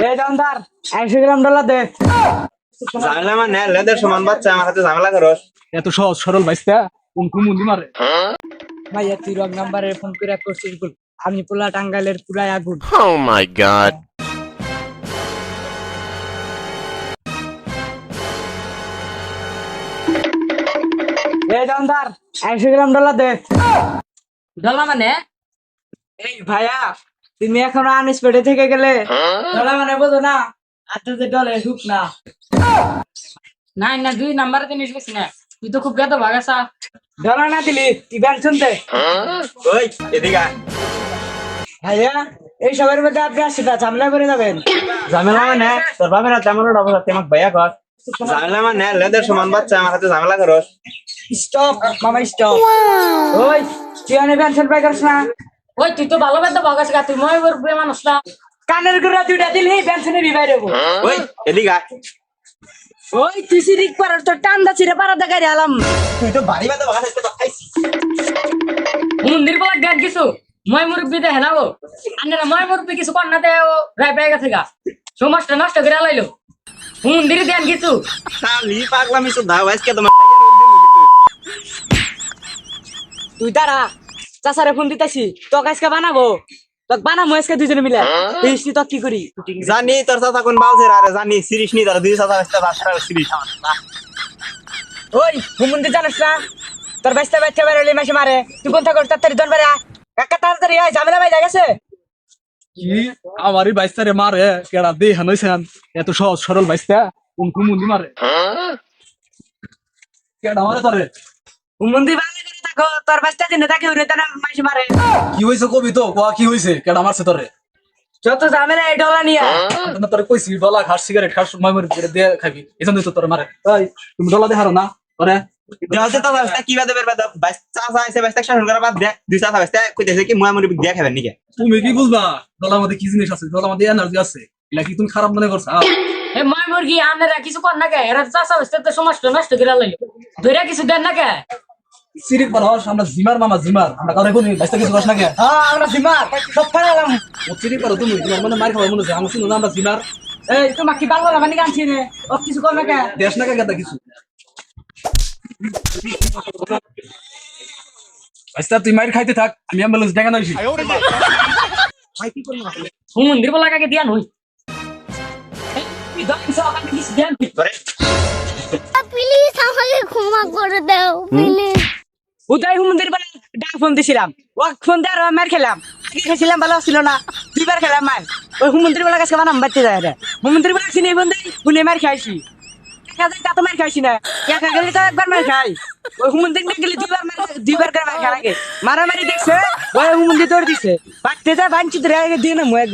এই দোকানদার 100 গ্রাম ডলার দে। ঝামেলা মানে লেদের সমান বাচ্চা আমার হাতে ঝামেলা করস। এত সহজ সরল বাইসটা কোন মুন্দি মারে। ভাইয়া তুই রং নাম্বারে ফোন করে করছিস বল, আমি পোলা টাঙ্গাইলের পুরাই আগুন। Oh my god. এই দোকানদার 100 গ্রাম ডলার দে। ডলার মানে এই ভাইয়া তুমি এখনো আনস্পটে থেকে গেলে ডলার মানে বোঝো না, আত্মাতে ডলার ঢুক না। নাই না 2 নাম্বারে জিনিস বেশি না, তুই তো খুব বেদা ভাগাসা। ডলার না দিলি তুই ব্যান শুনতে। ওই এদিকে আয়। ভাইয়া এই সবের মধ্যে আপনি 80টা ঝামেলা করে যাবেন। ঝামেলা মানে তোর বাপের হাতে আমার অবস্থা আমাকে ভাইয়া কর। ঝামেলা মানে লেদের সমান বাচ্চা আমার হাতে ঝামেলা করস। স্টপ মামা স্টপ। ওই তুই আনে ব্যান শুনতে পারছ না? ওই তুই তো ভালো বেদা ভাগাসা, তুই মই ওর প্রেম মানুষ না। কানের গুড়া দুইটা দিলি ব্যান শুনে বিবাই দেবো। ওই এদিকে আয়। ওই তুই সিরিক পারার তো টান্ডা ছিড়ে পারা দেখাই আলাম। তুই তো বাড়ি বাদে বাগাস তো খাইছিস। মন্দির বলা গাত কিছু মই মুরব্বি দে হেনাবো আনে না, মই মুরব্বি কিছু কর না দে ও রাই পাই গেছে গা, সমাজটা নষ্ট করে লাইলো। মন্দিরে দেন কিছু খালি পাগলামি তো দাও আজকে তোমার তুই তারা চাচারে ফোন দিতেছি তোকে আজকে বানাবো, তোকে বানাবো আজকে দুজনে মিলে। তুই তো কি করি জানি তোর চাচা কোন বালছের আরে জানি সিরিজ নি তোর দুই চাচা বাচ্চা বাসা সিরিজ আমার ওই হুমন্দি জানিস না তোর বাচ্চা বাচ্চা বেরোলে মাসে মারে, তুই কোনটা করছিস তাড়াতাড়ি জন বেরা কাকা তাড়াতাড়ি আয়, ঝামেলা ভাই গেছে। কি আমারই বাইসটারে মারে কেডা দে হানইছেন এত সহজ সরল বাইসটা কোন মুন্দি মারে। কেডা মারে তোরে? হুমন্দি ভালো করে থাকো, তোর বাচ্চা দিনে তাকে উড়ে তারা মাসে মারে। কি হইছে কবি তো কোয়া কি হইছে কেডা মারছে তোরে? যত ঝামেলা এই ডলা নিয়ে না তোরে কইছি ডলা খাস সিগারেট খাস মাইমরি দে খাবি এজন্য তো তোরে মারে। এই তুমি ডলা দেখারো না তোরে? দেওয়াতে তো বাচ্চা কি বাদে বের বাদে বাচ্চা আছে বাচ্চা শাসন করা বাদ দে দুই চাচা বাচ্চা কইতেছে কি মুয়া মুড়ি দিয়া খাবেন নাকি। তুমি কি বুঝবা ডলার মধ্যে কি জিনিস আছে, ডলার মধ্যে এনার্জি আছে, এলা কি তুমি খারাপ মনে করছো? এ মই মুরগি আনেরা কিছু কর না কে, এরা চাষা হচ্ছে তো সমাজটা নষ্ট করে লাইলো। ধইরা কিছু দেন না কে? সিরিক পারস আমরা জিমার মামা জিমার আমরা কারে কোনি বাইসটা কিছু করছ না কে? হ্যাঁ আমরা সীমা সব ফাড়ালাম। ও সিরিক পারো তুমি তোমার মনে মার খাওয়া মনে হচ্ছে আমি শুনো না আমরা জিমার এই তোমার কি বাংলা মানে গান ছিনে ও কিছু কর না কে? দেশ না কে গাদা কিছু। বাইসটা তুই মার খাইতে থাক আমি অ্যাম্বুলেন্স ডেকে নাইছি। মন্দির বলা কাকে দিয়ান হই তুই দম সব আমি কিছু দেন ধরে প্লিজ আমাকে ক্ষমা করে দাও প্লিজ। উদয় হুমন্দির বলে ডাক ফোন দিছিলাম, ও ফোন দিয়ে আর মার খেলাম। আগে খেয়েছিলাম ভালো ছিল না, দুইবার খেলাম মার। ওই হুমন্দির বলে কাছে বানাম বাড়তে যায় রে। হুমন্দির বলে চিনি ফোন দেয় বুনে মার খাইছি, একা যাই তা তো মার খাইছি না, একা গেলে তো একবার মার খাই। ওই হুমন্দির না গেলে দুইবার করে মার খাই। আগে মারামারি দেখছে ওই হুমন্দি তোর দিছে বাড়তে যায় বাঞ্চিত রে দিয়ে না একবার।